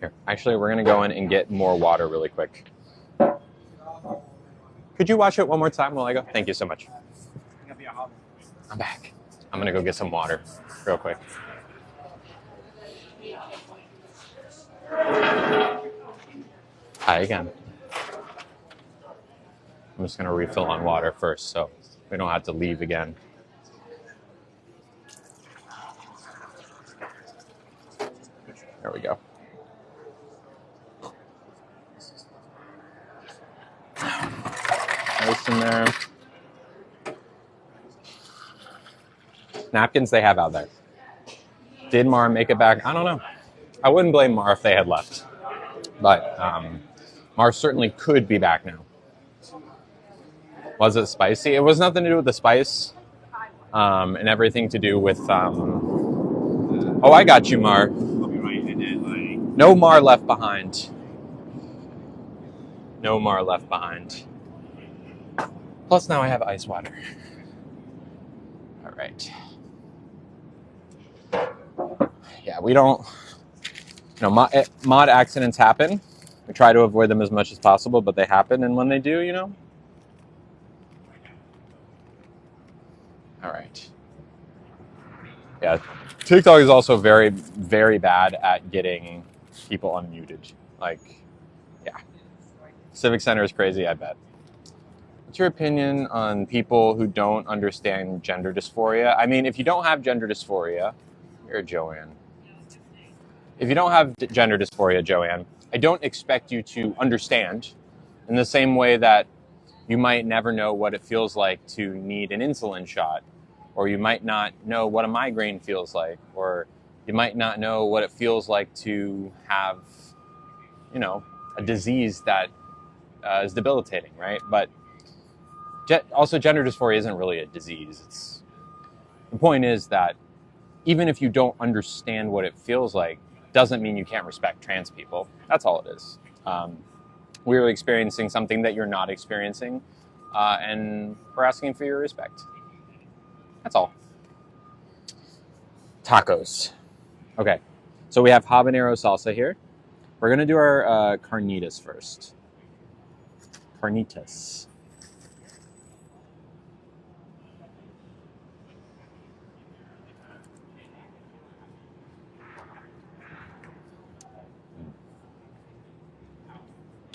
Here, actually, we're going to go in and get more water really quick. Could you watch it one more time while I go? Thank you so much. I'm back. I'm going to go get some water real quick. Hi again. I'm just going to refill on water first so we don't have to leave again. There we go. Nice in there. Napkins they have out there. Did Mar make it back? I don't know. I wouldn't blame Mar if they had left. But Mar certainly could be back now. Was it spicy? It was nothing to do with the spice and everything to do with... Oh, I got you, Mar. No Mar left behind. No Mar left behind. Plus now I have ice water. All right. Yeah, we don't... You know, mod accidents happen. We try to avoid them as much as possible, but they happen. And when they do, you know... All right. Yeah, TikTok is also very, very bad at getting people unmuted. Like, yeah. Civic Center is crazy, I bet. What's your opinion on people who don't understand gender dysphoria? I mean, if you don't have gender dysphoria, you're Joanne. If you don't have gender dysphoria, Joanne, I don't expect you to understand in the same way that you might never know what it feels like to need an insulin shot, or you might not know what a migraine feels like, or you might not know what it feels like to have, you know, a disease that is debilitating, right? But also gender dysphoria isn't really a disease. The point is that even if you don't understand what it feels like, doesn't mean you can't respect trans people. That's all it is. We're experiencing something that you're not experiencing, and we're asking for your respect. That's all. Tacos. Okay, so we have habanero salsa here. We're gonna do our carnitas first. Carnitas.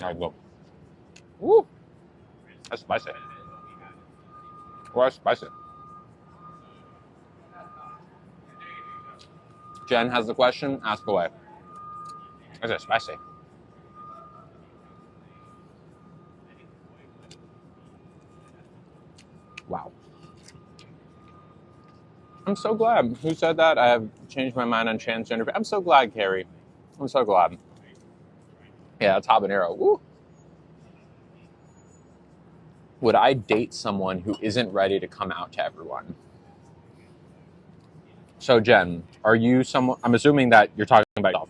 All right, go. Woo! That's spicy. Oh, that's spicy. Jen has the question. Ask away. That's spicy. Wow. I'm so glad. Who said that? I have changed my mind on transgender. I'm so glad, Carrie. I'm so glad. Yeah, it's habanero. Woo. Would I date someone who isn't ready to come out to everyone? So, Jen, are you someone... I'm assuming that you're talking about yourself.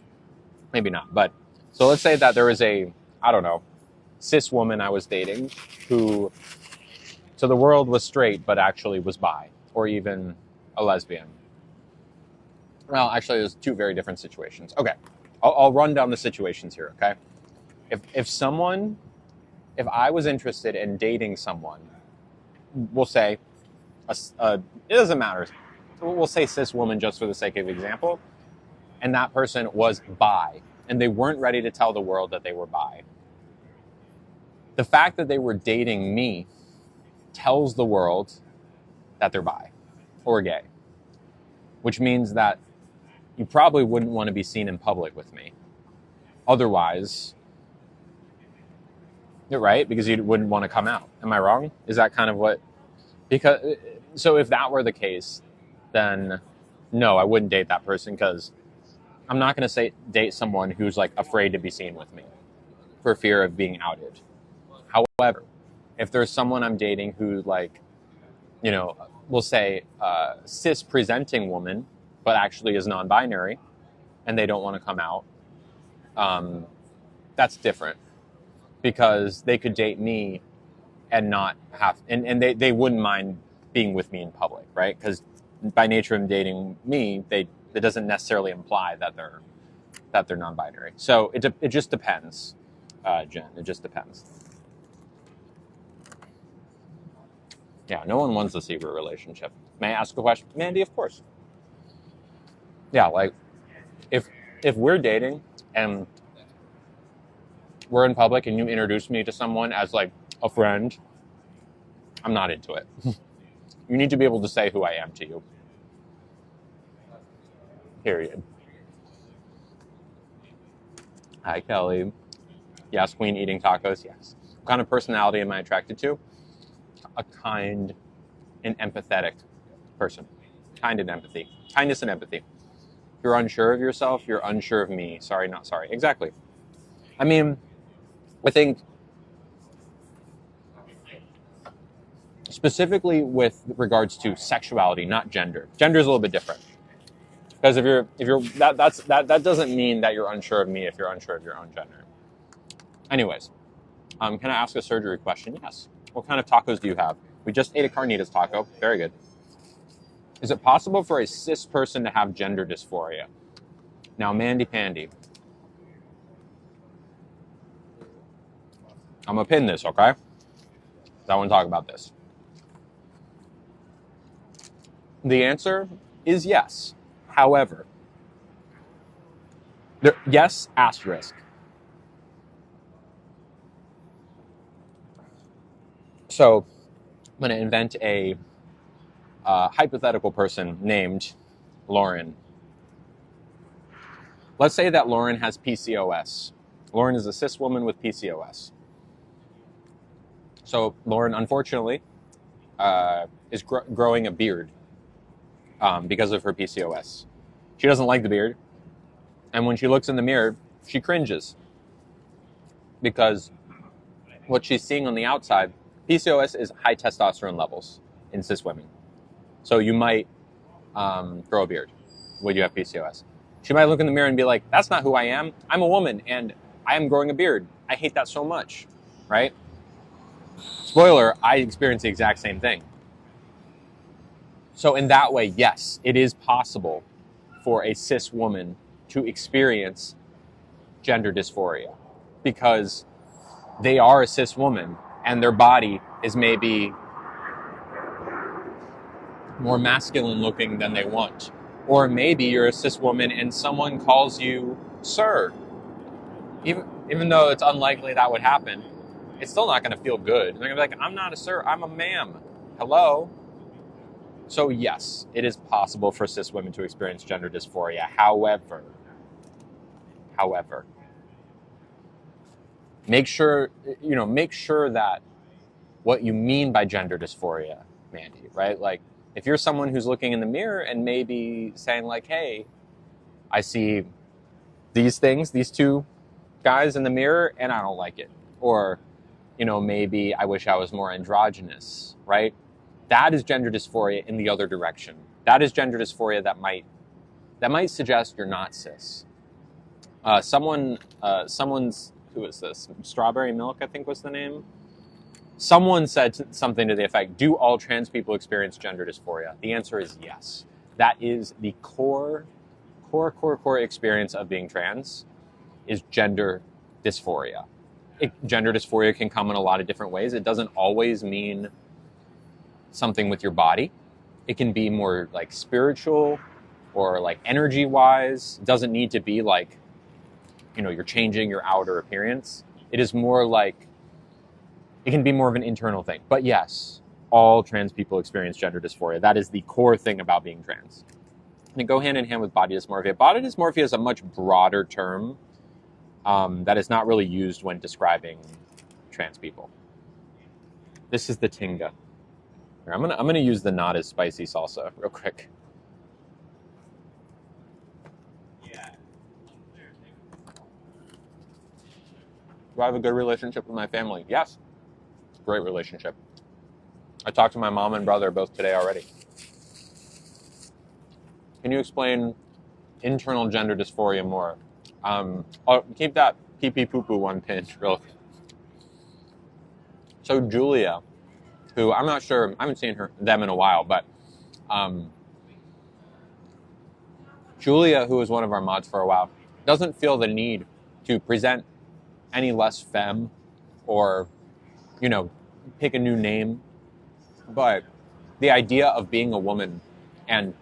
Maybe not, but... So let's say that there was a, I don't know, cis woman I was dating who, to the world, was straight, but actually was bi, or even a lesbian. Well, actually, there's two very different situations. Okay, I'll run down the situations here, okay? If I was interested in dating someone, we'll say, it doesn't matter, we'll say cis woman just for the sake of example, and that person was bi, and they weren't ready to tell the world that they were bi. The fact that they were dating me tells the world that they're bi or gay, which means that you probably wouldn't want to be seen in public with me. Otherwise, right? Because you wouldn't want to come out. Am I wrong? Is that kind of what... So if that were the case, then no, I wouldn't date that person, because I'm not going to date someone who's like afraid to be seen with me for fear of being outed. However, if there's someone I'm dating who, like, you know, we'll say cis presenting woman, but actually is non-binary, and they don't want to come out, that's different, because they could date me and not have, and they wouldn't mind being with me in public, right? Because by nature of dating me, that doesn't necessarily imply that they're that they're non-binary. So it just depends, Jen. It just depends. Yeah, no one wants a secret relationship. May I ask a question? Mandy, of course. Yeah, like, if we're dating and we're in public and you introduce me to someone as, like, a friend, I'm not into it. You need to be able to say who I am to you. Period. Hi, Kelly. Yes, queen eating tacos, yes. What kind of personality am I attracted to? A kind and empathetic person. Kind and empathy. Kindness and empathy. If you're unsure of yourself, you're unsure of me. Sorry, not sorry. Exactly. I mean, I think specifically with regards to sexuality, not gender. Gender is a little bit different. Because if you're that doesn't mean that you're unsure of me if you're unsure of your own gender. Anyways, can I ask a surgery question? Yes. What kind of tacos do you have? We just ate a carnitas taco. Very good. Is it possible for a cis person to have gender dysphoria? Now, Mandy Pandy. I'm going to pin this, okay? I want to talk about this. The answer is yes. However, yes, asterisk. So, I'm going to invent a hypothetical person named Lauren. Let's say that Lauren has PCOS. Lauren is a cis woman with PCOS. So Lauren, unfortunately, is growing a beard because of her PCOS. She doesn't like the beard. And when she looks in the mirror, she cringes. Because what she's seeing on the outside, PCOS is high testosterone levels in cis women. So you might grow a beard when you have PCOS. She might look in the mirror and be like, that's not who I am. I'm a woman and I am growing a beard. I hate that so much, right? Spoiler, I experienced the exact same thing. So in that way, yes, it is possible for a cis woman to experience gender dysphoria because they are a cis woman and their body is maybe more masculine looking than they want. Or maybe you're a cis woman and someone calls you sir. Even though it's unlikely that would happen, it's still not going to feel good. They're going to be like, I'm not a sir, I'm a ma'am. Hello? So yes, it is possible for cis women to experience gender dysphoria. However, make sure that what you mean by gender dysphoria, Mandy, right? Like, if you're someone who's looking in the mirror and maybe saying like, hey, I see these things, these two guys in the mirror, and I don't like it. Or, maybe I wish I was more androgynous, right? That is gender dysphoria in the other direction. That is gender dysphoria that might suggest you're not cis. Someone's, who is this? Strawberry Milk, I think was the name. Someone said something to the effect, do all trans people experience gender dysphoria? The answer is yes. That is the core experience of being trans, is gender dysphoria. Gender dysphoria can come in a lot of different ways. It doesn't always mean something with your body. It can be more like spiritual or like energy-wise. It doesn't need to be like, you're changing your outer appearance. It is more like, it can be more of an internal thing. But yes, all trans people experience gender dysphoria. That is the core thing about being trans. And they go hand in hand with body dysmorphia. Body dysmorphia is a much broader term that is not really used when describing trans people. This is the tinga. Here, I'm gonna use the not as spicy salsa real quick. Do I have a good relationship with my family? Yes. Great relationship. I talked to my mom and brother both today already. Can you explain internal gender dysphoria more? I'll keep that pee-pee poo-poo one pinned real quick. So Julia, who I'm not sure, I haven't seen them in a while, but Julia, who was one of our mods for a while, doesn't feel the need to present any less femme or, you know, pick a new name. But the idea of being a woman and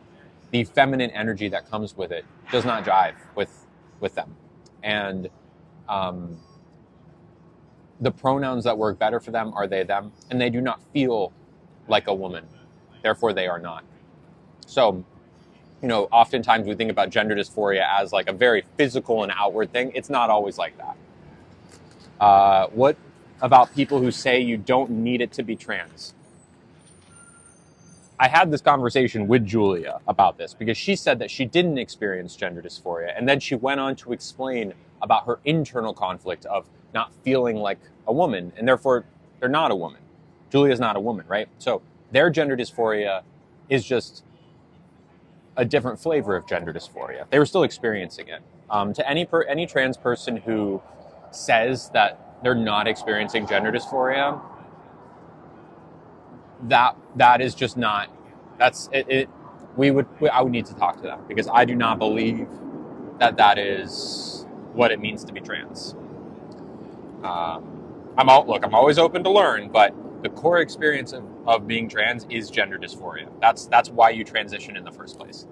the feminine energy that comes with it does not jive with them. And the pronouns that work better for them are they, them, and they do not feel like a woman. Therefore, they are not. So, you know, oftentimes we think about gender dysphoria as like a very physical and outward thing. It's not always like that. What about people who say you don't need it to be trans? I had this conversation with Julia about this because she said that she didn't experience gender dysphoria. And then she went on to explain about her internal conflict of not feeling like a woman, and therefore they're not a woman. Julia's not a woman, right? So their gender dysphoria is just a different flavor of gender dysphoria. They were still experiencing it. To any trans person who says that they're not experiencing gender dysphoria, that is just not. That's it. I would need to talk to them because I do not believe that is what it means to be trans. I'm always open to learn, but the core experience of being trans is gender dysphoria. That's why you transition in the first place.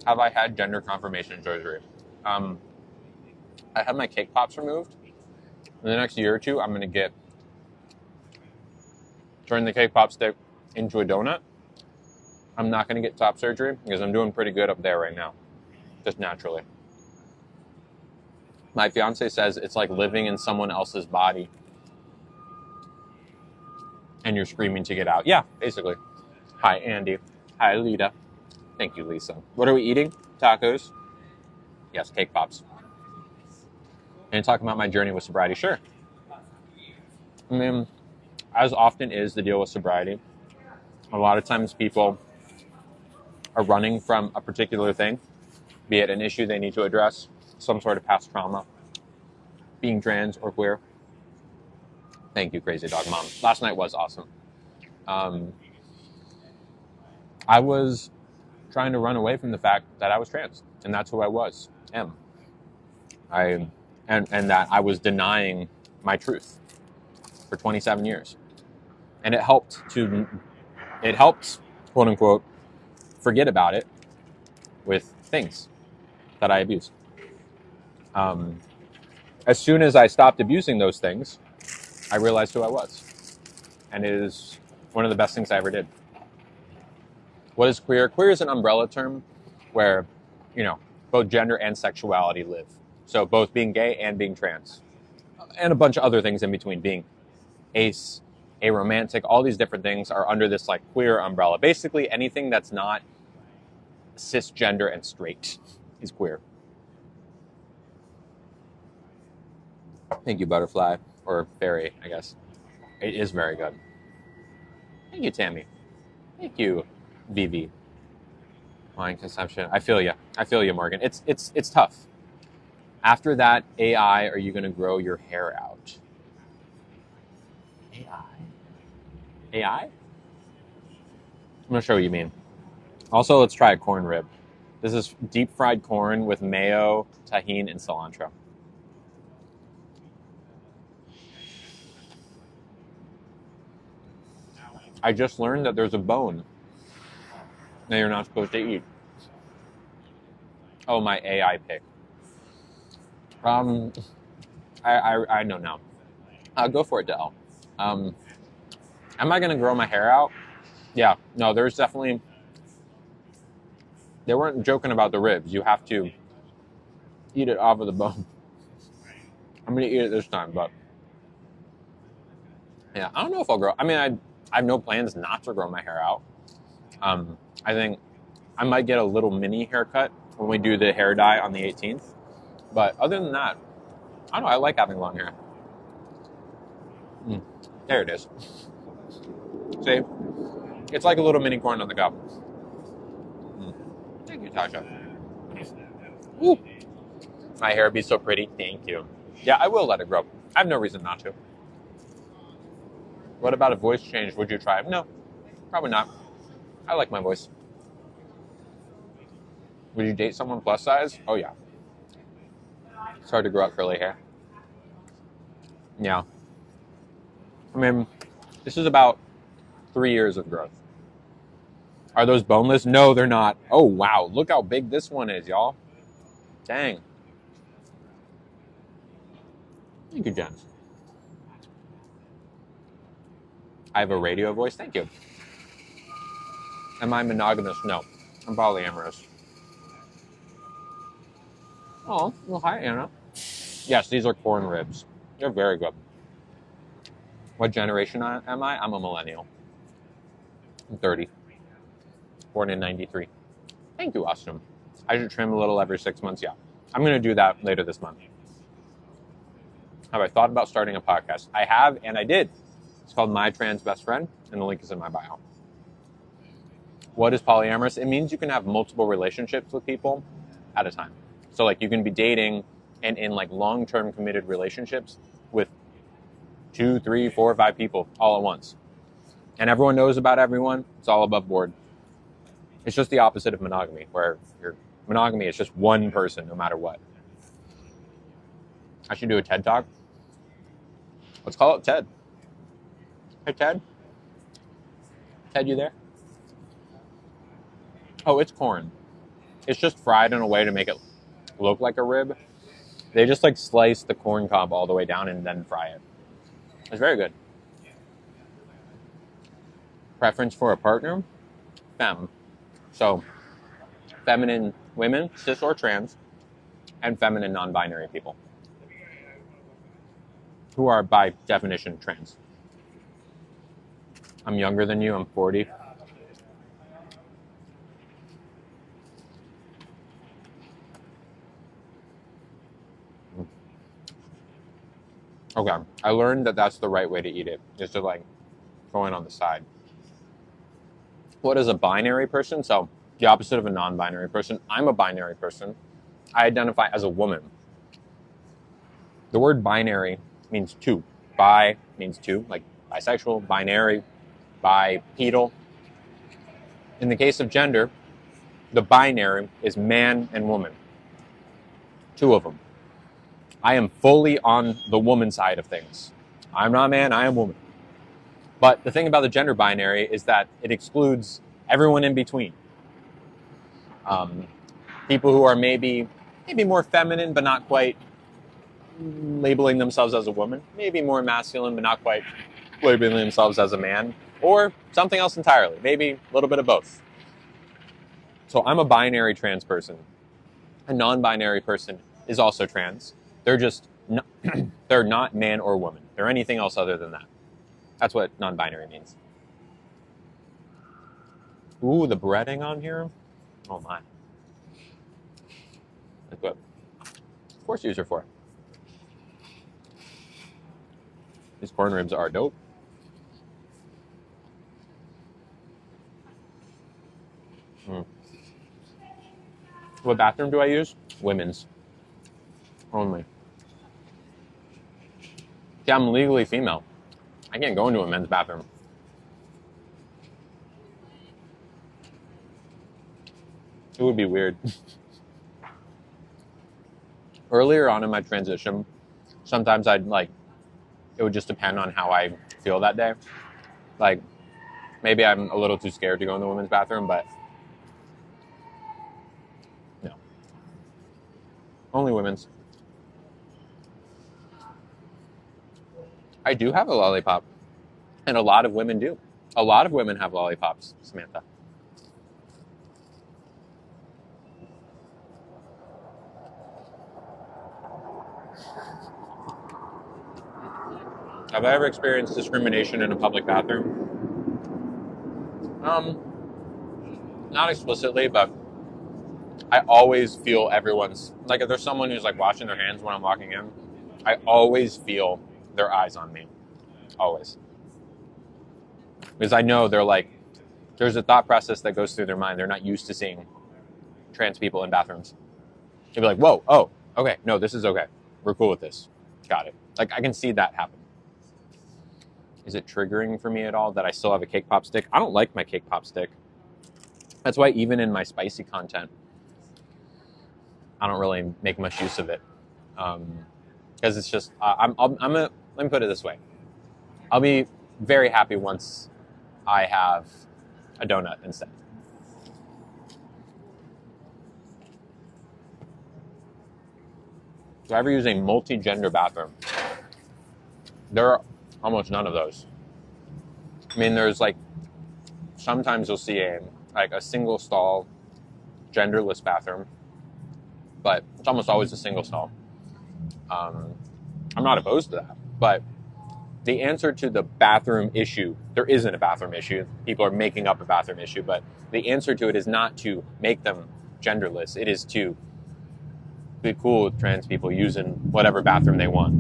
Have I had gender confirmation surgery? I had my cake pops removed. In the next year or two, I'm going to turn the cake pop stick into a donut. I'm not going to get top surgery because I'm doing pretty good up there right now, just naturally. My fiance says it's like living in someone else's body and you're screaming to get out. Yeah, basically. Hi, Andy. Hi, Lita. Thank you, Lisa. What are we eating? Tacos? Yes, cake pops. And talk about my journey with sobriety? Sure. I mean, as often is the deal with sobriety, a lot of times people are running from a particular thing, be it an issue they need to address, some sort of past trauma, being trans or queer. Thank you, Crazy Dog Mom. Last night was awesome. I was trying to run away from the fact that I was trans, and that's who I am. And that I was denying my truth for 27 years. And it helped, quote unquote, forget about it with things that I abused. As soon as I stopped abusing those things, I realized who I was. And it is one of the best things I ever did. What is queer? Queer is an umbrella term where, you know, both gender and sexuality live. So both being gay and being trans. And a bunch of other things in between, being ace, aromantic, all these different things are under this like queer umbrella. Basically anything that's not cisgender and straight is queer. Thank you, Butterfly, or Fairy, I guess. It is very good. Thank you, Tammy. Thank you, Vivi. Wine consumption. I feel you, Morgan. It's tough. After that, AI, are you going to grow your hair out? AI? I'm not sure what you mean. Also, let's try a corn rib. This is deep fried corn with mayo, tahini, and cilantro. I just learned that there's a bone that you're not supposed to eat. Oh, my AI pick. I know now. Go for it, Del. Am I going to grow my hair out? Yeah. No, there's definitely... They weren't joking about the ribs. You have to eat it off of the bone. I'm going to eat it this time, but... Yeah, I don't know if I'll grow... I mean, I have no plans not to grow my hair out. I think I might get a little mini haircut when we do the hair dye on the 18th. But other than that, I don't know. I like having long hair. There it is. See? It's like a little mini corn on the cob. Thank you, Tasha. Ooh. My hair be so pretty. Thank you. Yeah, I will let it grow. I have no reason not to. What about a voice change? Would you try? No, probably not. I like my voice. Would you date someone plus size? Oh, yeah. It's hard to grow out curly hair. Yeah. I mean, this is about 3 years of growth. Are those boneless? No, they're not. Oh, wow. Look how big this one is, y'all. Dang. Thank you, Jen. I have a radio voice. Thank you. Am I monogamous? No. I'm polyamorous. Oh, well, hi, Anna. Yes, these are corn ribs. They're very good. What generation am I? I'm a millennial. I'm 30. Born in 93. Thank you, Austin. I should trim a little every 6 months. Yeah. I'm going to do that later this month. Have I thought about starting a podcast? I have, and I did. It's called My Trans Best Friend, and the link is in my bio. What is polyamorous? It means you can have multiple relationships with people at a time. So, like, you can be dating and in, like, long-term committed relationships with 2, 3, 4, 5 people all at once. And everyone knows about everyone. It's all above board. It's just the opposite of monogamy, where your monogamy is just one person no matter what. I should do a TED Talk. Let's call it TED. Hey, Ted? Ted, you there? Oh, it's corn. It's just fried in a way to make it look like a rib. They just, like, slice the corn cob all the way down and then fry it. It's very good. Preference for a partner? Femme. So, feminine women, cis or trans, and feminine non-binary people, who are, by definition, trans. I'm younger than you. I'm 40. Okay. I learned that that's the right way to eat it, is to, like, throw it on the side. What is a binary person? So, the opposite of a non-binary person. I'm a binary person. I identify as a woman. The word binary means two. Bi means two, like bisexual, binary, bipedal. In the case of gender, the binary is man and woman. Two of them. I am fully on the woman side of things. I'm not man, I am woman. But the thing about the gender binary is that it excludes everyone in between. People who are maybe more feminine, but not quite labeling themselves as a woman. Maybe more masculine, but not quite labeling themselves as a man. Or something else entirely. Maybe a little bit of both. So I'm a binary trans person. A non-binary person is also trans. They're just not, they're not man or woman. They're anything else other than that. That's what non-binary means. Ooh, the breading on here. Oh my. That's what force user for. These corn ribs are dope. What bathroom do I use? Women's. Only. Yeah, I'm legally female. I can't go into a men's bathroom. It would be weird. Earlier on in my transition, sometimes it would just depend on how I feel that day. Like, maybe I'm a little too scared to go in the women's bathroom, but no. Only women's. I do have a lollipop, and a lot of women do. A lot of women have lollipops, Samantha. Have I ever experienced discrimination in a public bathroom? Not explicitly, but I always feel everyone's, like, if there's someone who's, like, washing their hands when I'm walking in, I always feel their eyes on me. Always. Because I know they're like, there's a thought process that goes through their mind. They're not used to seeing trans people in bathrooms. They'd be like, whoa, oh, okay, no, this is okay. We're cool with this. Got it. Like, I can see that happen. Is it triggering for me at all that I still have a cake pop stick? I don't like my cake pop stick. That's why even in my spicy content, I don't really make much use of it. Because it's just, let me put it this way. I'll be very happy once I have a donut instead. Do I ever use a multi-gender bathroom? There are almost none of those. I mean, there's like, sometimes you'll see a single stall, genderless bathroom, but it's almost always a single stall. I'm not opposed to that, but the answer to the bathroom issue, there isn't a bathroom issue. People are making up a bathroom issue, but the answer to it is not to make them genderless. It is to be cool with trans people using whatever bathroom they want.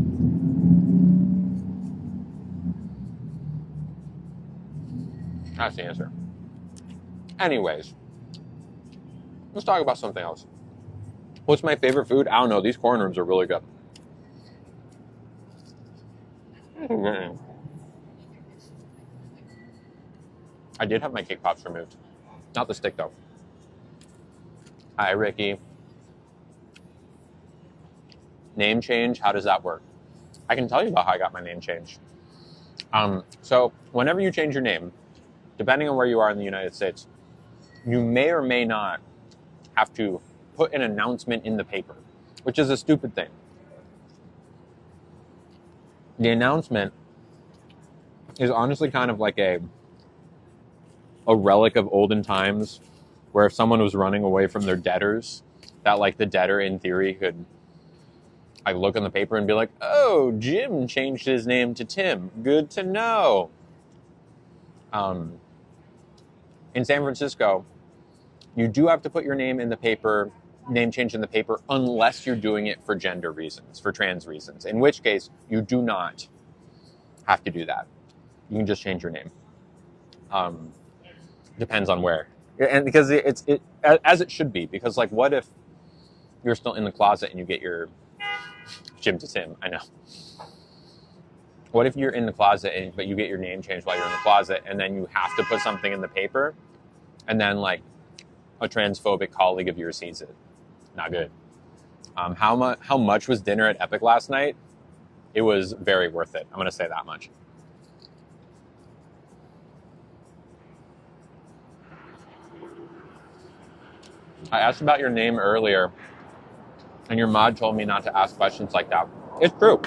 That's the answer. Anyways, let's talk about something else. What's my favorite food? I don't know. These corn ribs are really good. I did have my cake pops removed. Not the stick, though. Hi, Ricky. Name change, how does that work? I can tell you about how I got my name changed. So whenever you change your name, depending on where you are in the United States, you may or may not have to put an announcement in the paper, which is a stupid thing. The announcement is honestly kind of like a relic of olden times, where if someone was running away from their debtors, that like the debtor in theory could look in the paper and be like, oh, Jim changed his name to Tim. Good to know. In San Francisco, you do have to put your name in the paper, name change in the paper, unless you're doing it for gender reasons, for trans reasons, in which case you do not have to do that. You can just change your name. Depends on where. And because it's as it should be, because like what if you're still in the closet and you get your Jim to Tim? I know. What if you're in the closet but you get your name changed while you're in the closet, and then you have to put something in the paper, and then like a transphobic colleague of yours sees it? Not good. How much was dinner at Epic last night? It was very worth it. I'm going to say that much. I asked about your name earlier, and your mod told me not to ask questions like that. It's true.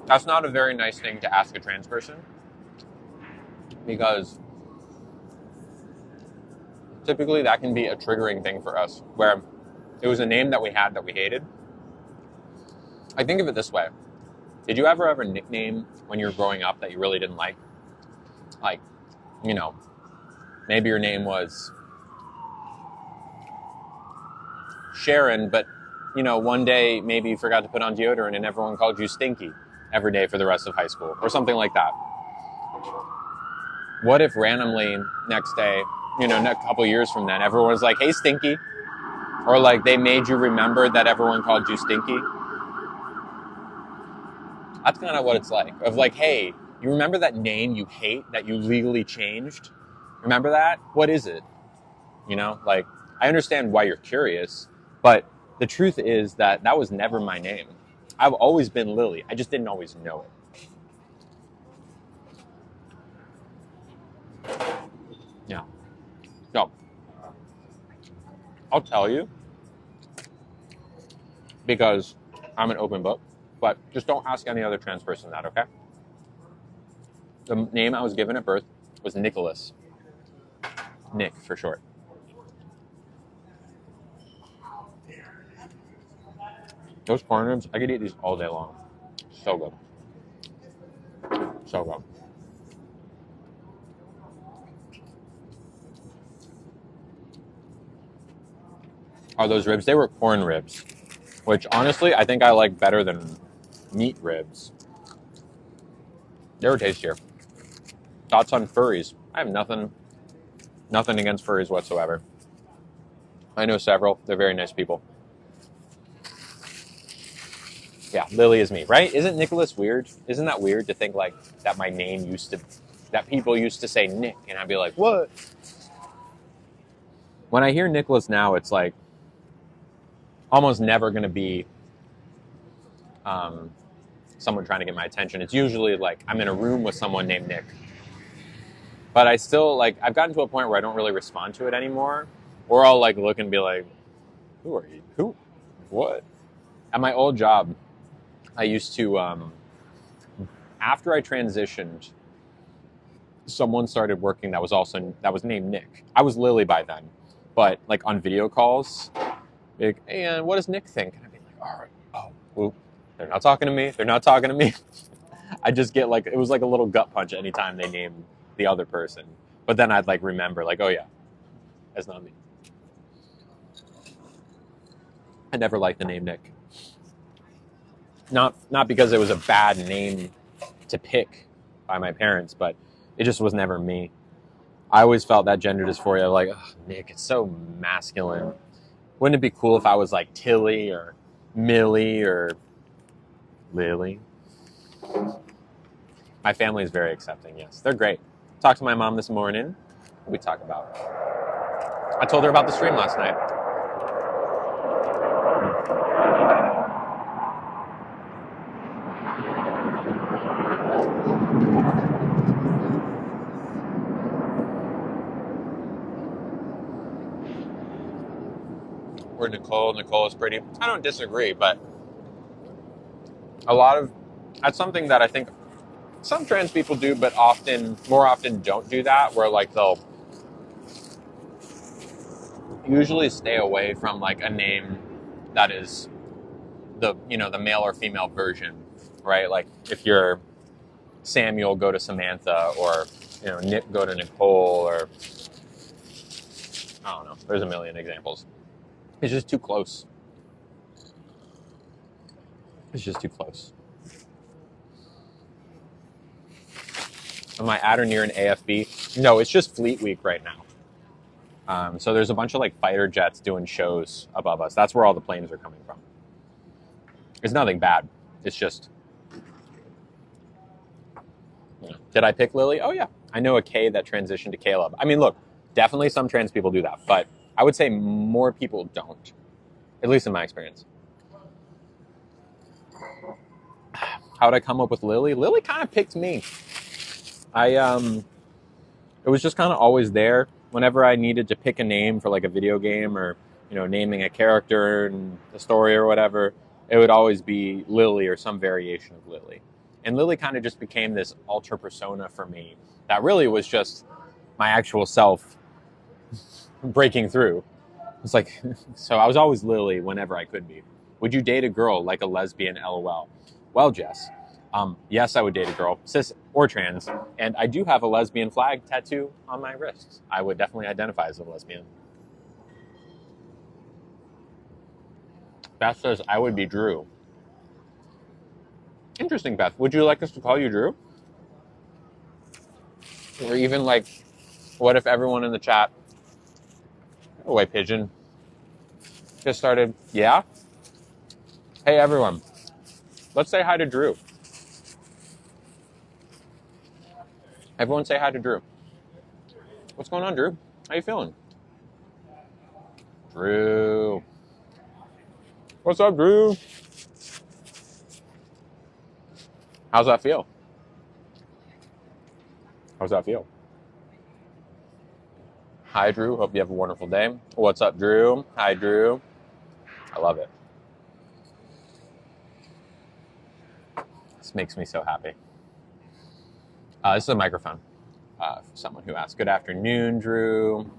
That's not a very nice thing to ask a trans person, because typically that can be a triggering thing for us, where it was a name that we had that we hated. I think of it this way. Did you ever have a nickname when you were growing up that you really didn't like? Like, you know, maybe your name was Sharon, but, you know, one day maybe you forgot to put on deodorant and everyone called you Stinky every day for the rest of high school, or something like that. What if randomly next day, you know, a couple years from then, everyone's like, hey, Stinky. Or like they made you remember that everyone called you Stinky. That's kind of what it's like. Of like, hey, you remember that name you hate that you legally changed? Remember that? What is it? You know, like, I understand why you're curious, but the truth is that that was never my name. I've always been Lily. I just didn't always know it. Yeah. So, I'll tell you, because I'm an open book, but just don't ask any other trans person that, okay? The name I was given at birth was Nicholas. Nick, for short. Those corn ribs, I could eat these all day long. So good. So good. Are those ribs? They were corn ribs, which honestly I think I like better than meat ribs. They were tastier. Thoughts on furries? I have nothing against furries whatsoever. I know several. They're very nice people. Yeah, Lily is me, right? Isn't Nicholas weird? Isn't that weird to think like that my name that people used to say Nick, and I'd be like, what? when I hear Nicholas now, it's like almost never going to be someone trying to get my attention. It's usually like I'm in a room with someone named Nick. But I still, like, I've gotten to a point where I don't really respond to it anymore. Or I'll, like, look and be like, who are you? Who? What? At my old job, I used to, after I transitioned, someone started working that was named Nick. I was Lily by then. But, like, on video calls, like, hey, and what does Nick think? And I'd be like, all right, oh, they're not talking to me. They're not talking to me. I just get, like, it was like a little gut punch anytime they named the other person. But then I'd, like, remember, like, oh, yeah, that's not me. I never liked the name Nick. Not because it was a bad name to pick by my parents, but it just was never me. I always felt that gender dysphoria, like, oh, Nick, it's so masculine. Wouldn't it be cool if I was like Tilly or Millie or Lily? My family is very accepting, yes. They're great. Talked to my mom this morning. What we talk about? I told her about the stream last night. Or Nicole. Nicole is pretty. I don't disagree, but that's something that I think some trans people do, but more often don't do that, where like they'll usually stay away from like a name that is the male or female version, right? Like if you're Samuel, go to Samantha, or Nick, go to Nicole, or I don't know. There's a million examples. It's just too close. It's just too close. Am I at or near an AFB? No, it's just Fleet Week right now. So there's a bunch of like fighter jets doing shows above us. That's where all the planes are coming from. It's nothing bad. It's just, did I pick Lily? Oh yeah. I know a K that transitioned to Caleb. I mean, look, definitely some trans people do that, but I would say more people don't, at least in my experience. How did I come up with Lily? Lily kind of picked me. It was just kind of always there. Whenever I needed to pick a name for like a video game or, naming a character in the story or whatever, it would always be Lily or some variation of Lily. And Lily kind of just became this alter persona for me that really was just my actual self breaking through. It's like, so I was always Lily whenever I could be. Would you date a girl like a lesbian, LOL? Well, Jess, yes, I would date a girl, cis or trans, and I do have a lesbian flag tattoo on my wrist. I would definitely identify as a lesbian. Beth says, I would be Drew. Interesting, Beth. Would you like us to call you Drew? Or even like, what if everyone in the chat, oh, white pigeon, just started, yeah? Hey, everyone, let's say hi to Drew. Everyone say hi to Drew. What's going on, Drew? How you feeling? Drew. What's up, Drew? How's that feel? How's that feel? Hi, Drew. Hope you have a wonderful day. What's up, Drew? Hi, Drew. I love it. This makes me so happy. This is a microphone for someone who asked. Good afternoon, Drew.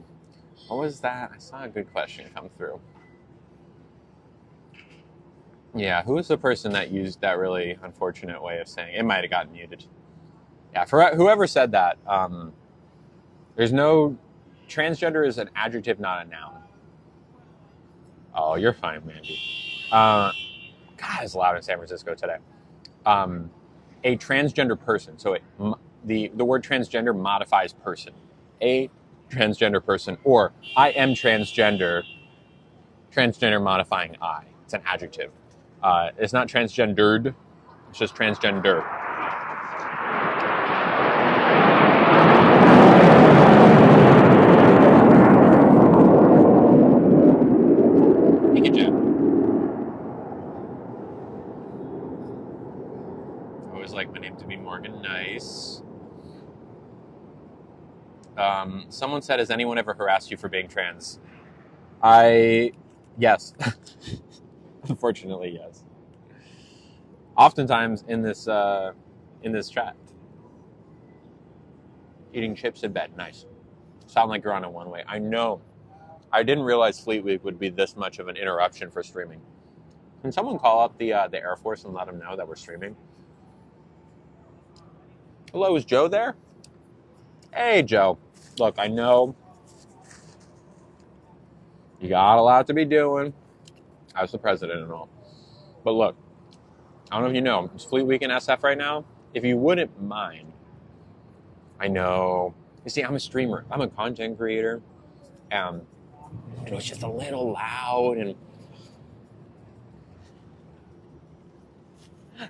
What was that? I saw a good question come through. Yeah, who was the person that used that really unfortunate way of saying it? It might have gotten muted. Yeah, for whoever said that, there's no... Transgender is an adjective, not a noun. Oh, you're fine, Mandy. God, it's loud in San Francisco today. A transgender person. So the word transgender modifies person. A transgender person, or I am transgender. Transgender modifying I. It's an adjective. It's not transgendered. It's just transgender. Someone said, has anyone ever harassed you for being trans? Yes. Unfortunately, yes. Oftentimes in this chat. Eating chips in bed, nice. Sound like you're on a one-way. I know. I didn't realize Fleet Week would be this much of an interruption for streaming. Can someone call up the Air Force and let them know that we're streaming? Hello, is Joe there? Hey, Joe. Look, I know you got a lot to be doing as the president and all. But look, I don't know if you know, it's Fleet Week in SF right now. If you wouldn't mind, I know. You see, I'm a streamer. I'm a content creator. And it was just a little loud. And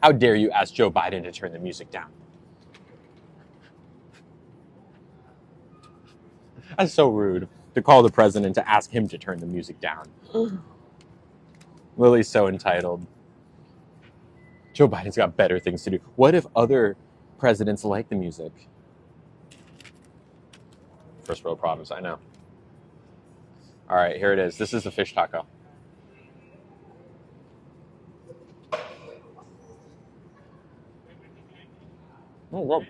how dare you ask Joe Biden to turn the music down? That's so rude to call the president to ask him to turn the music down. Lily's so entitled. Joe Biden's got better things to do. What if other presidents like the music? First world problems, I know. All right, here it is. This is the fish taco. Oh, whoa.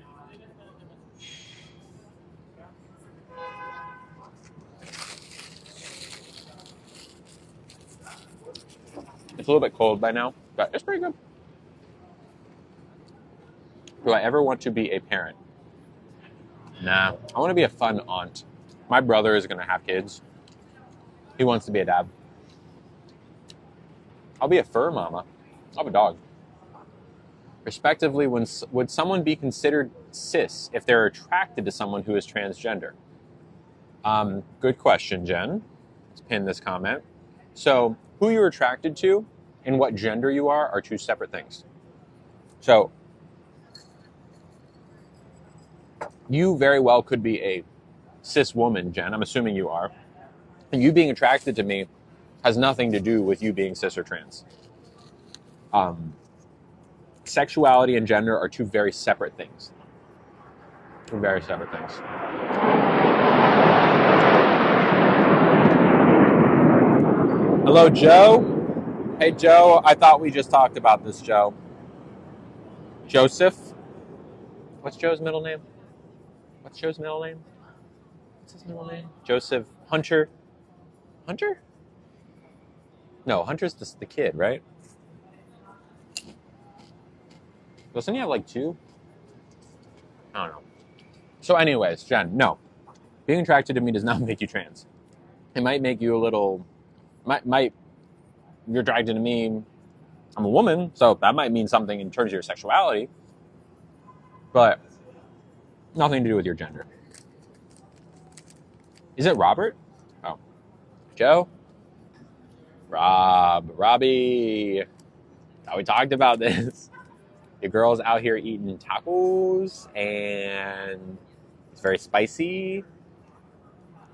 It's a little bit cold by now, but it's pretty good. Do I ever want to be a parent? Nah, I want to be a fun aunt. My brother is going to have kids. He wants to be a dad. I'll be a fur mama. I'll have a dog. Respectively, would someone be considered cis if they're attracted to someone who is transgender? Good question, Jen. Let's pin this comment. So, who you're attracted to and what gender you are two separate things. So, you very well could be a cis woman, Jen. I'm assuming you are. And you being attracted to me has nothing to do with you being cis or trans. Sexuality and gender are two very separate things. Two very separate things. Hello, Joe. Hey, Joe. I thought we just talked about this, Joe. Joseph. What's Joe's middle name? What's Joe's middle name? What's his middle name? Joseph Hunter. Hunter? No, Hunter's the kid, right? Doesn't he have like two? I don't know. So anyways, Jen, no. Being attracted to me does not make you trans. It might make you a little... You're attracted to me. I'm a woman, so that might mean something in terms of your sexuality. But nothing to do with your gender. Is it Robert? Oh. Joe? Robbie. Thought we talked about this. Your girl's out here eating tacos, and it's very spicy.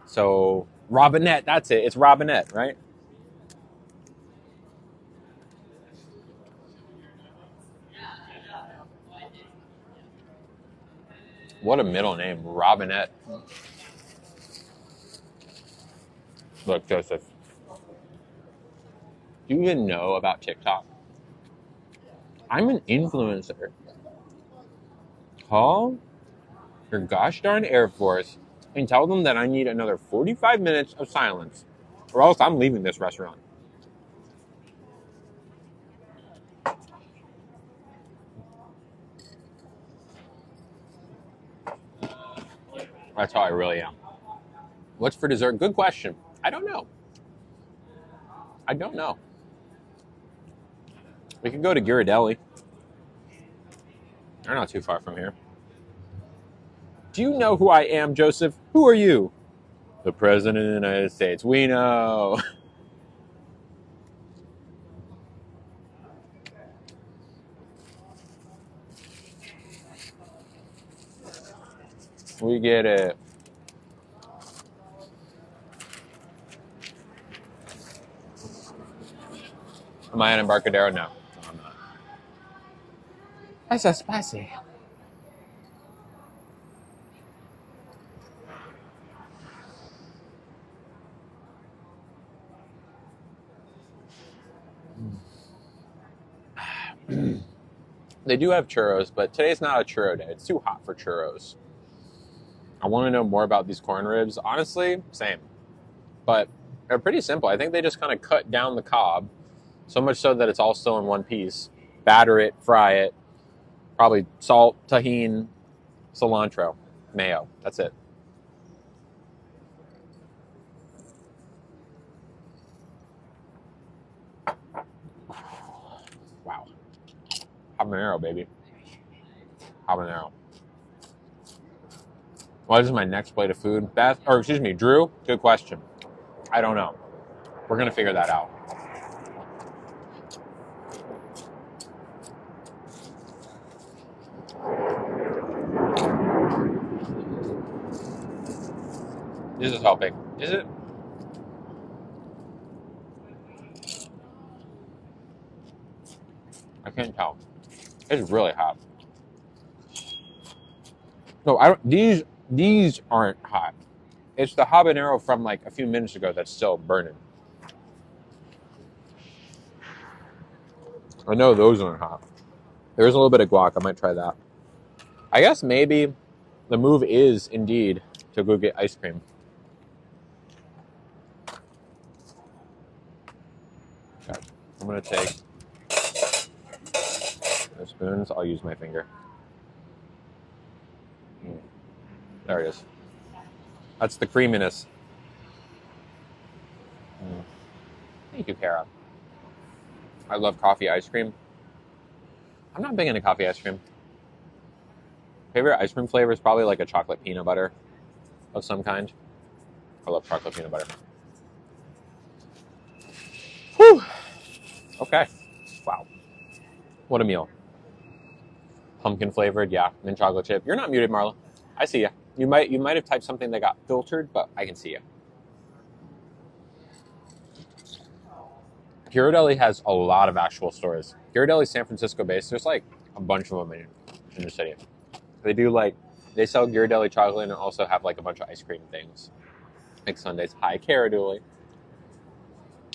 So, Robinette, that's it. It's Robinette, right? What a middle name, Robinette. Look, Joseph. Do you even know about TikTok? I'm an influencer. Call your gosh darn Air Force and tell them that I need another 45 minutes of silence, or else I'm leaving this restaurant. That's how I really am. What's for dessert? Good question. I don't know. We could go to Ghirardelli. They're not too far from here. Do you know who I am, Joseph? Who are you? The President of the United States. We know. We get it. Am I in Embarcadero? No, I'm not. That's so spicy. They do have churros, but today's not a churro day. It's too hot for churros. I want to know more about these corn ribs. Honestly, same. But they're pretty simple. I think they just kind of cut down the cob, so much so that it's all still in one piece. Batter it, fry it, probably salt, tahini, cilantro, mayo. That's it. Wow. Habanero, baby. Habanero. What is my next plate of food? Beth, or excuse me, Drew? Good question. I don't know. We're going to figure that out. This is helping. Is it? I can't tell. It's really hot. No, I don't. These aren't hot. It's the habanero from like a few minutes ago that's still burning. I know those aren't hot. There's a little bit of guac. I might try that. I guess maybe the move is indeed to go get ice cream. Okay. I'm going to take the spoons. I'll use my finger. There it is. That's the creaminess. Thank you, Kara. I love coffee ice cream. I'm not big into coffee ice cream. Favorite ice cream flavor is probably like a chocolate peanut butter of some kind. I love chocolate peanut butter. Whew. Okay. Wow. What a meal. Pumpkin flavored, yeah. Mint chocolate chip. You're not muted, Marla. I see you. You might have typed something that got filtered, but I can see you. Ghirardelli has a lot of actual stores. Ghirardelli San Francisco based. There's like a bunch of them in the city. They sell Ghirardelli chocolate and also have like a bunch of ice cream things. Like sundaes. Hi, Ghirardelli.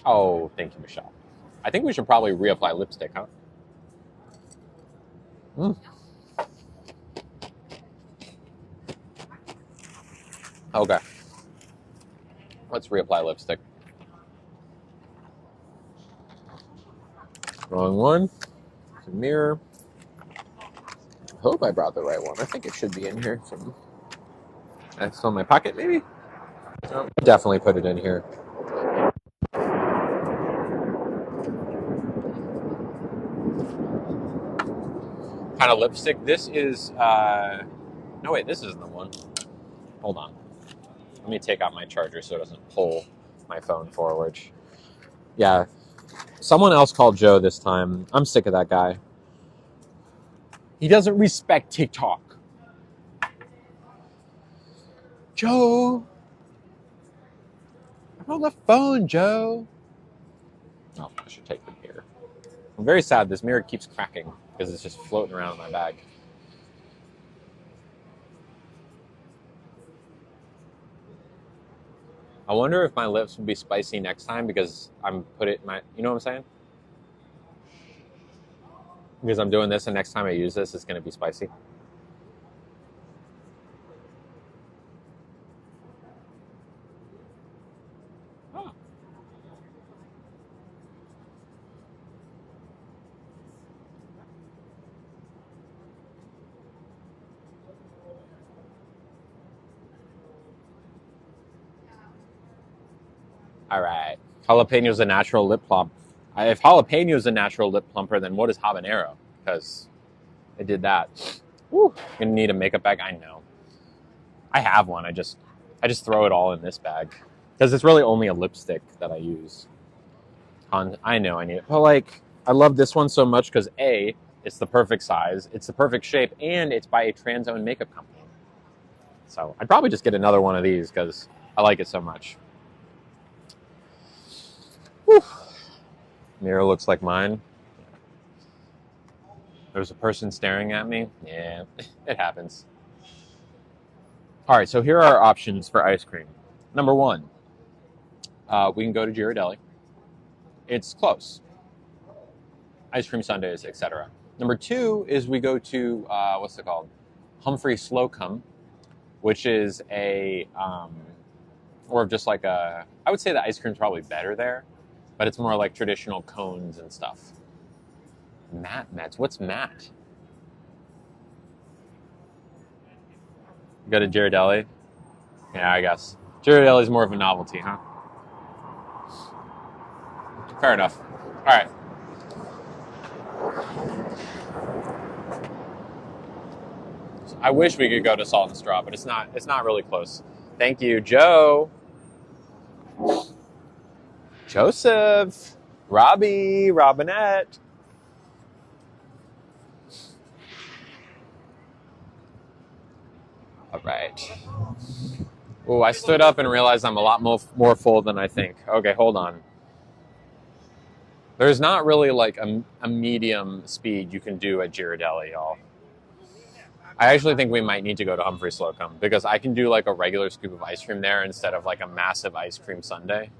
Oh, thank you, Michelle. I think we should probably reapply lipstick, huh? Okay. Let's reapply lipstick. Wrong one. It's a mirror. I hope I brought the right one. I think it should be in here. That's on my pocket, maybe? No, definitely put it in here. Kind of lipstick. This is, no wait, this isn't the one. Hold on. Let me take out my charger so it doesn't pull my phone forward. Yeah. Someone else called Joe this time. I'm sick of that guy. He doesn't respect TikTok. Joe. I'm on the phone, Joe. Oh, I should take the mirror. I'm very sad. This mirror keeps cracking because it's just floating around in my bag. I wonder if my lips will be spicy next time because I'm put it in my, you know what I'm saying? Because I'm doing this and next time I use this, it's going to be spicy. Oh. All right. Jalapeno's a natural lip plump. If jalapeno's a natural lip plumper, then what is habanero? Because I did that. Woo. Gonna need a makeup bag. I know. I have one. I just throw it all in this bag because it's really only a lipstick that I use. I know I need it, but like I love this one so much because A, it's the perfect size, it's the perfect shape, and it's by a trans-owned makeup company. So I'd probably just get another one of these because I like it so much. Whew. Mirror looks like mine. There's a person staring at me. Yeah, it happens. All right, so here are our options for ice cream. Number one, we can go to Ghirardelli. It's close. Ice cream sundaes, etc. Number two is we go to, what's it called? Humphrey Slocum, which is or just like I would say the ice cream's probably better there, but it's more like traditional cones and stuff. Matt Mets. What's Matt? Go to Ghirardelli? Yeah, I guess. Ghirardelli's more of a novelty, huh? Fair enough. All right. I wish we could go to Salt and Straw, but it's not really close. Thank you, Joe. Joseph. Robbie. Robinette. All right. Oh, I stood up and realized I'm a lot more full than I think. Okay, hold on. There's not really like a medium speed you can do at Ghirardelli, y'all. I actually think we might need to go to Humphrey Slocum because I can do like a regular scoop of ice cream there instead of like a massive ice cream sundae.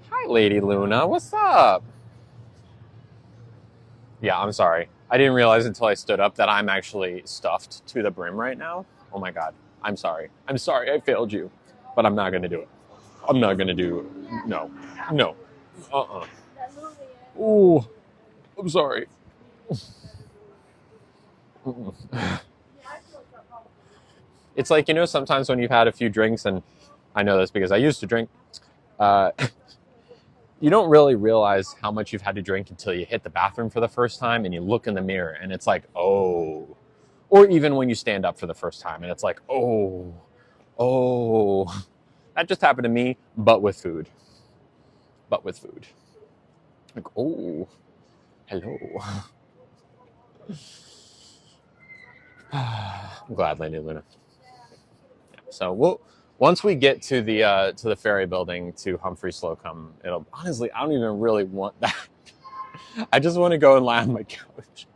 Hi, Lady Luna. What's up? Yeah, I'm sorry. I didn't realize until I stood up that I'm actually stuffed to the brim right now. Oh my God. I'm sorry. I'm sorry I failed you, but I'm not going to do it. I'm not going to do it. No. No. Ooh. I'm sorry. It's like, sometimes when you've had a few drinks, and I know this because I used to drink, you don't really realize how much you've had to drink until you hit the bathroom for the first time and you look in the mirror and it's like, oh. Or even when you stand up for the first time and it's like, oh. That just happened to me, but with food. Like, oh, hello. I'm glad, Lady Luna. So once we get to the ferry building to Humphrey Slocum, honestly, I don't even really want that. I just want to go and lie on my couch.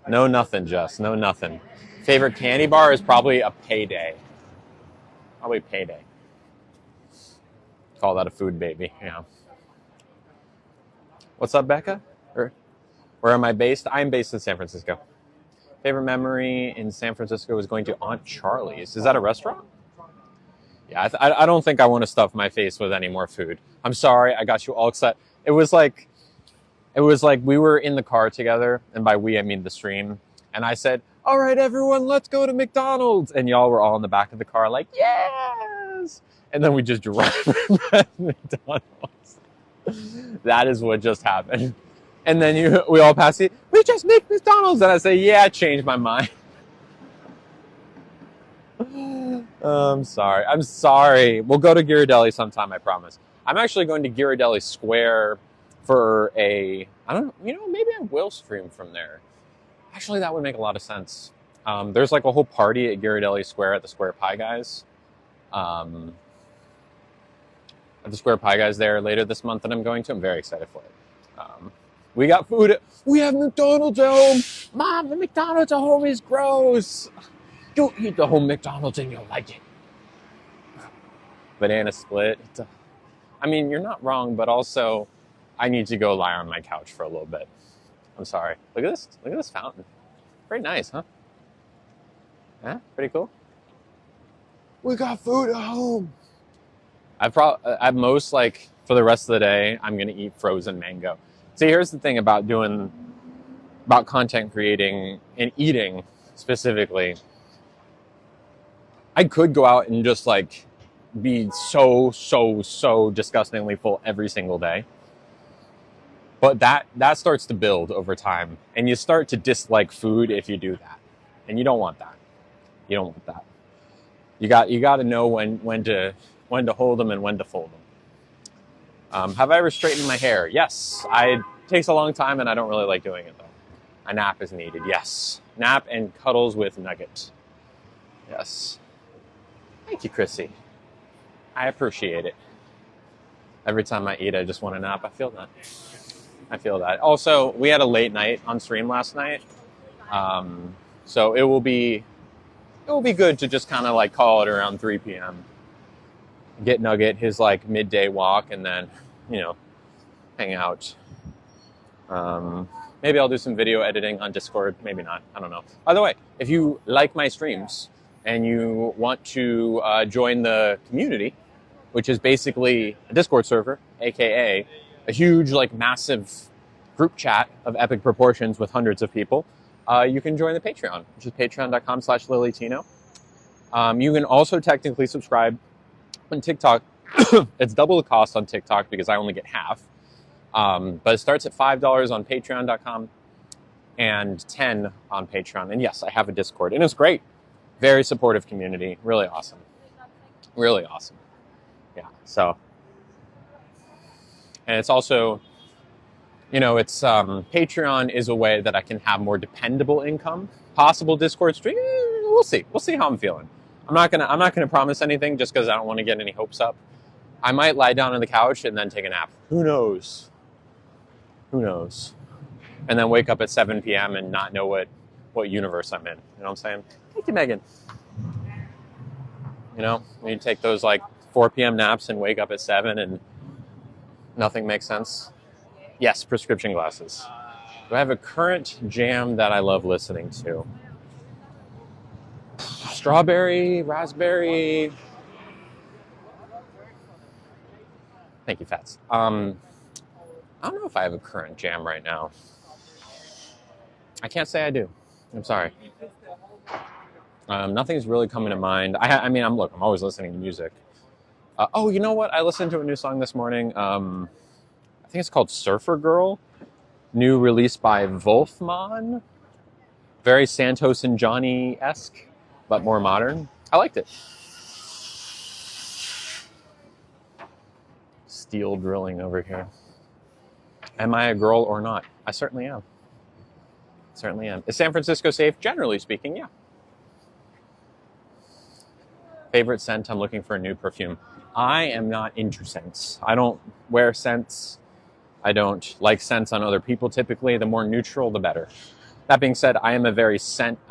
No nothing, Jess. No nothing. Favorite candy bar is probably a Payday. Probably Payday. Call that a food baby. Yeah. What's up, Becca? Where am I based? I'm based in San Francisco. Favorite memory in San Francisco was going to Aunt Charlie's. Is that a restaurant? Yeah, I don't think I want to stuff my face with any more food. I'm sorry, I got you all excited. It was like we were in the car together, and by we I mean the stream. And I said, "All right, everyone, let's go to McDonald's." And y'all were all in the back of the car, like, "Yes!" And then we just drove to McDonald's. That is what just happened. And then we all pass it. We just make McDonald's, and I say, "Yeah, I changed my mind." I'm sorry. We'll go to Ghirardelli sometime, I promise. I'm actually going to Ghirardelli Square for maybe I will stream from there. Actually, that would make a lot of sense. There's like a whole party at Ghirardelli Square at the Square Pie Guys. At the Square Pie Guys there later this month that I'm going to. I'm very excited for it. We got food. We have McDonald's at home. Mom, the McDonald's at home is gross. You eat the whole McDonald's and you'll like it. Banana split. I mean, you're not wrong, but also I need to go lie on my couch for a little bit. I'm sorry. Look at this. Look at this fountain. Very nice, huh? Yeah, pretty cool. We got food at home. At most, like, for the rest of the day, I'm going to eat frozen mango. See, here's the thing about content creating and eating specifically. I could go out and just like be so disgustingly full every single day. But that starts to build over time, and you start to dislike food if you do that. And you don't want that. You don't want that. You got to know when to hold them and when to fold them. Have I ever straightened my hair? Yes. It takes a long time, and I don't really like doing it, though. A nap is needed. Yes. Nap and cuddles with Nugget. Yes. Thank you, Chrissy. I appreciate it. Every time I eat, I just want to nap. I feel that. Also, we had a late night on stream last night. So it will be good to just kind of like call it around 3 p.m. Get Nugget his like midday walk and then, hang out. Maybe I'll do some video editing on Discord. Maybe not. I don't know. By the way, if you like my streams and you want to join the community, which is basically a Discord server, aka a huge, like, massive group chat of epic proportions with hundreds of people, you can join the Patreon, which is patreon.com/LilyTino. You can also technically subscribe on TikTok. It's double the cost on TikTok because I only get half. But it starts at $5 on patreon.com and $10 on Patreon. And yes, I have a Discord, and it's great. Very supportive community. Really awesome. Really awesome. Yeah. So, and it's also, you know, it's Patreon is a way that I can have more dependable income. Possible Discord stream. We'll see. We'll see how I'm feeling. I'm not gonna promise anything just because I don't want to get any hopes up. I might lie down on the couch and then take a nap. Who knows? Who knows? And then wake up at 7 p.m. and not know what universe I'm in. You know what I'm saying? Thank you, Megan. You know, when you take those like 4 p.m. naps and wake up at 7 and nothing makes sense. Yes, prescription glasses. Do I have a current jam that I love listening to? Strawberry, raspberry. Thank you, Fats. I don't know if I have a current jam right now. I can't say I do. I'm sorry. Nothing's really coming to mind. I mean, I'm always listening to music. Oh, you know what? I listened to a new song this morning. I think it's called Surfer Girl. New release by Wolfman. Very Santos and Johnny-esque, but more modern. I liked it. Steel drilling over here. Am I a girl or not? I certainly am. Certainly am. Is San Francisco safe? Generally speaking, yeah. Favorite scent? I'm looking for a new perfume. I am not into scents. I don't wear scents. I don't like scents on other people typically. The more neutral, the better. That being said, I have a very strong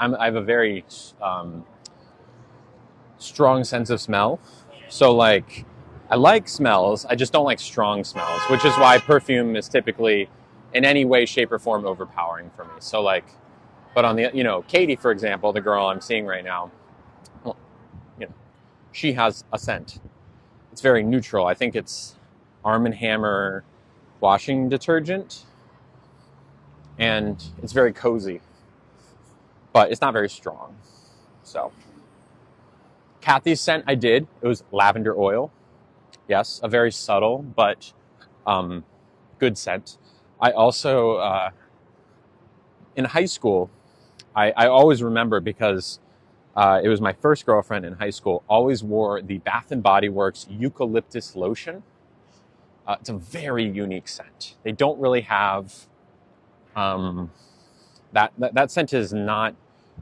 sense of smell. So, like, I like smells. I just don't like strong smells, which is why perfume is typically in any way, shape, or form overpowering for me. So, like, but on the, you know, Katie, for example, the girl I'm seeing right now, well, you know, she has a scent. It's very neutral. I think it's Arm & Hammer washing detergent, and it's very cozy, but it's not very strong. So, Kathy's scent I did. It was lavender oil. Yes, a very subtle but good scent. I also, in high school, I always remember because it was my first girlfriend in high school, always wore the Bath & Body Works eucalyptus lotion. It's a very unique scent. They don't really have, that scent is not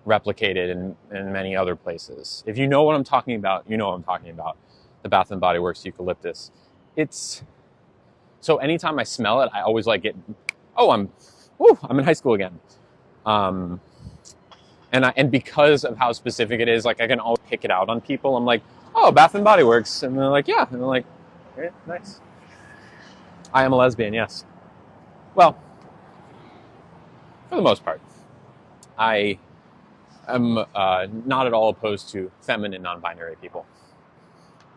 replicated in many other places. If you know what I'm talking about, you know what I'm talking about. The Bath & Body Works eucalyptus. So anytime I smell it, I always like it. Oh, I'm in high school again. And because of how specific it is, like, I can always pick it out on people. I'm like, oh, Bath & Body Works. And they're like, yeah. And they're like, yeah, nice. I am a lesbian, yes. Well, for the most part. I am not at all opposed to feminine, non-binary people.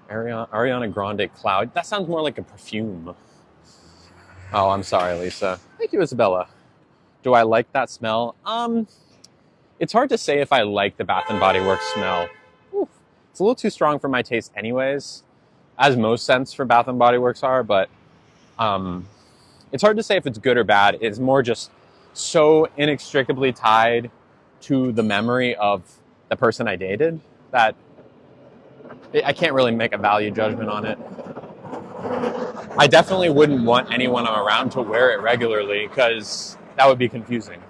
Ariana Grande Cloud. That sounds more like a perfume. Oh, I'm sorry, Lisa. Thank you, Isabella. Do I like that smell? It's hard to say if I like the Bath & Body Works smell. Oof. It's a little too strong for my taste anyways, as most scents for Bath & Body Works are, but it's hard to say if it's good or bad. It's more just so inextricably tied to the memory of the person I dated that I can't really make a value judgment on it. I definitely wouldn't want anyone around to wear it regularly because that would be confusing.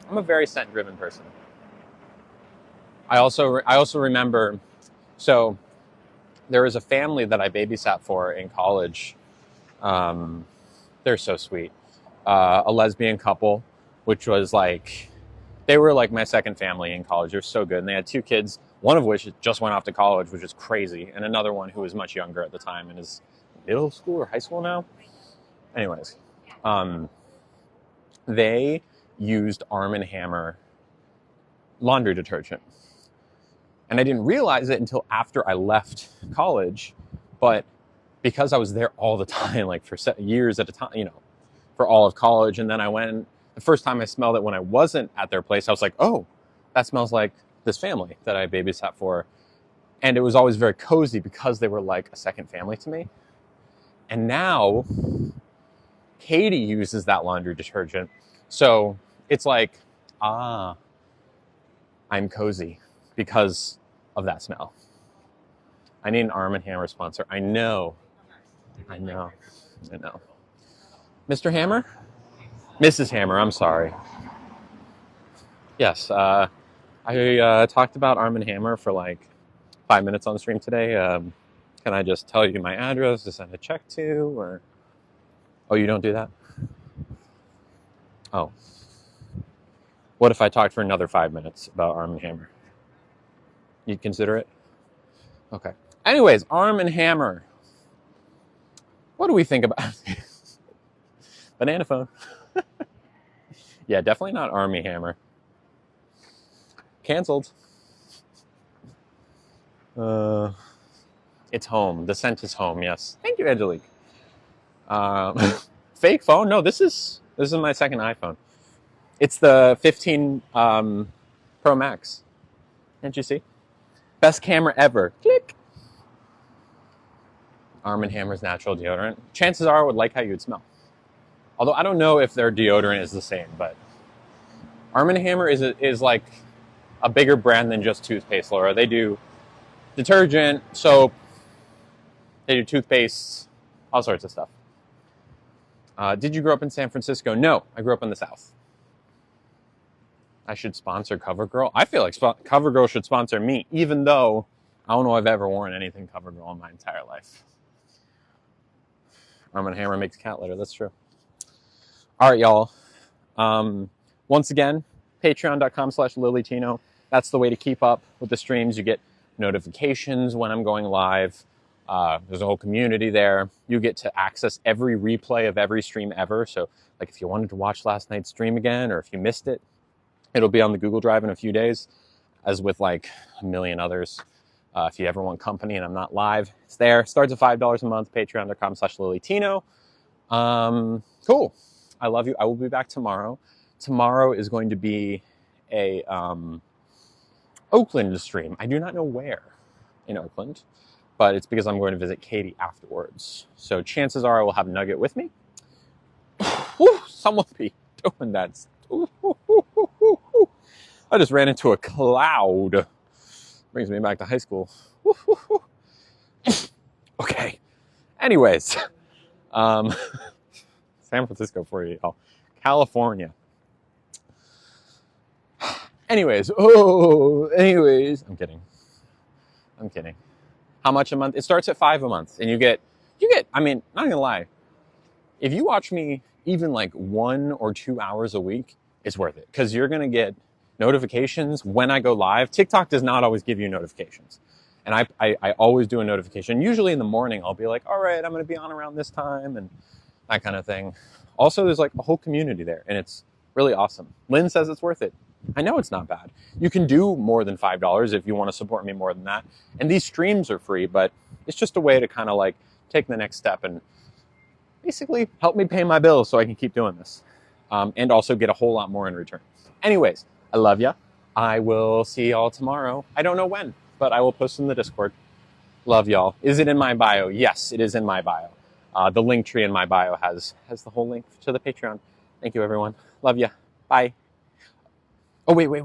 I'm a very scent-driven person. I also remember, so there was a family that I babysat for in college. They're so sweet. A lesbian couple, which was like, they were like my second family in college. They're so good. And they had 2 kids, one of which just went off to college, which is crazy. And another one who was much younger at the time and is middle school or high school now. Anyways, they used Arm & Hammer laundry detergent. And I didn't realize it until after I left college, but because I was there all the time, like for years at a time, you know, for all of college. And then I went, the first time I smelled it when I wasn't at their place, I was like, oh, that smells like this family that I babysat for. And it was always very cozy because they were like a second family to me. And now Katie uses that laundry detergent. So it's like, I'm cozy because of that smell. I need an Arm & Hammer sponsor. I know. Mr. Hammer? Mrs. Hammer, I'm sorry. Yes, I talked about Arm & Hammer for like 5 minutes on the stream today. Can I just tell you my address to send a check to? Or oh, you don't do that? Oh. What if I talked for another 5 minutes about Arm & Hammer? You'd consider it? Okay. Anyways, Arm & Hammer. What do we think about banana phone? Yeah, definitely not Army Hammer. Canceled. It's home. The scent is home. Yes. Thank you, Angelique. Fake phone? No, this is my second iPhone. It's the 15 Pro Max. Can't you see? Best camera ever. Click. Arm & Hammer's natural deodorant. Chances are I would like how you'd smell. Although I don't know if their deodorant is the same, but Arm & Hammer is like a bigger brand than just toothpaste, Laura. They do detergent, soap, they do toothpaste, all sorts of stuff. Did you grow up in San Francisco? No, I grew up in the South. I should sponsor CoverGirl. I feel like CoverGirl should sponsor me, even though I don't know if I've ever worn anything CoverGirl in my entire life. Arm & Hammer makes cat litter. That's true. All right, y'all. Once again, patreon.com/LilyTino. That's the way to keep up with the streams. You get notifications when I'm going live. There's a whole community there. You get to access every replay of every stream ever. So, like, if you wanted to watch last night's stream again, or if you missed it, it'll be on the Google Drive in a few days, as with like a million others. If you ever want company and I'm not live, it's there. Starts at $5 a month, patreon.com/LilyTino. Cool. I love you. I will be back tomorrow. Tomorrow is going to be a Oakland stream. I do not know where in Oakland, but it's because I'm going to visit Katie afterwards. So chances are I will have Nugget with me. Someone be doing that. I just ran into a cloud. Brings me back to high school. Okay. Anyways, San Francisco for you, y'all. California. Anyways, I'm kidding. How much a month? It starts at $5 a month, and you get, I mean, not gonna lie, if you watch me even like 1 or 2 hours a week, it's worth it, because you're gonna get notifications when I go live. TikTok does not always give you notifications, and I always do a notification. Usually in the morning, I'll be like, all right, I'm gonna be on around this time, and that kind of thing. Also, there's like a whole community there, and it's really awesome. Lynn says it's worth it. I know it's not bad. You can do more than $5 if you want to support me more than that. And these streams are free, but it's just a way to kind of like take the next step and basically help me pay my bills so I can keep doing this. And also get a whole lot more in return. Anyways, I love ya. I will see y'all tomorrow. I don't know when, but I will post in the Discord. Love y'all. Is it in my bio? Yes, it is in my bio. The link tree in my bio has the whole link to the Patreon. Thank you, everyone. Love ya. Bye. Oh, wait. One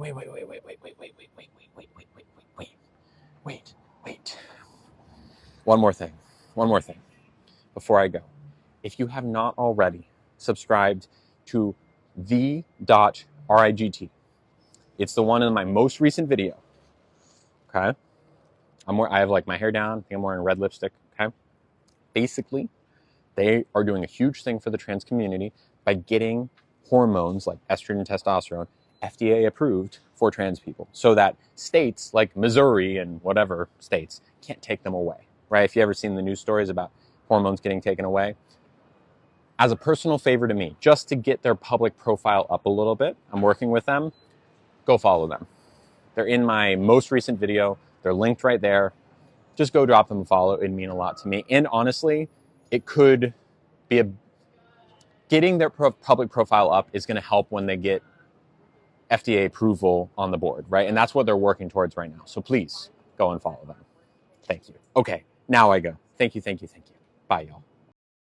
more thing. Before I go. If you have not already subscribed to the.RIGT, it's the one in my most recent video. Okay? I have like my hair down. I think I'm wearing red lipstick. Okay? Basically, they are doing a huge thing for the trans community by getting hormones like estrogen and testosterone FDA approved for trans people, so that states like Missouri and whatever states can't take them away, right? If you ever seen the news stories about hormones getting taken away, as a personal favor to me, just to get their public profile up a little bit, I'm working with them, go follow them. They're in my most recent video. They're linked right there. Just go drop them a follow. It'd mean a lot to me. And honestly, it could be getting their public profile up is going to help when they get FDA approval on the board, right? And that's what they're working towards right now. So please go and follow them. Thank you. Okay, now I go. Thank you. Bye, y'all.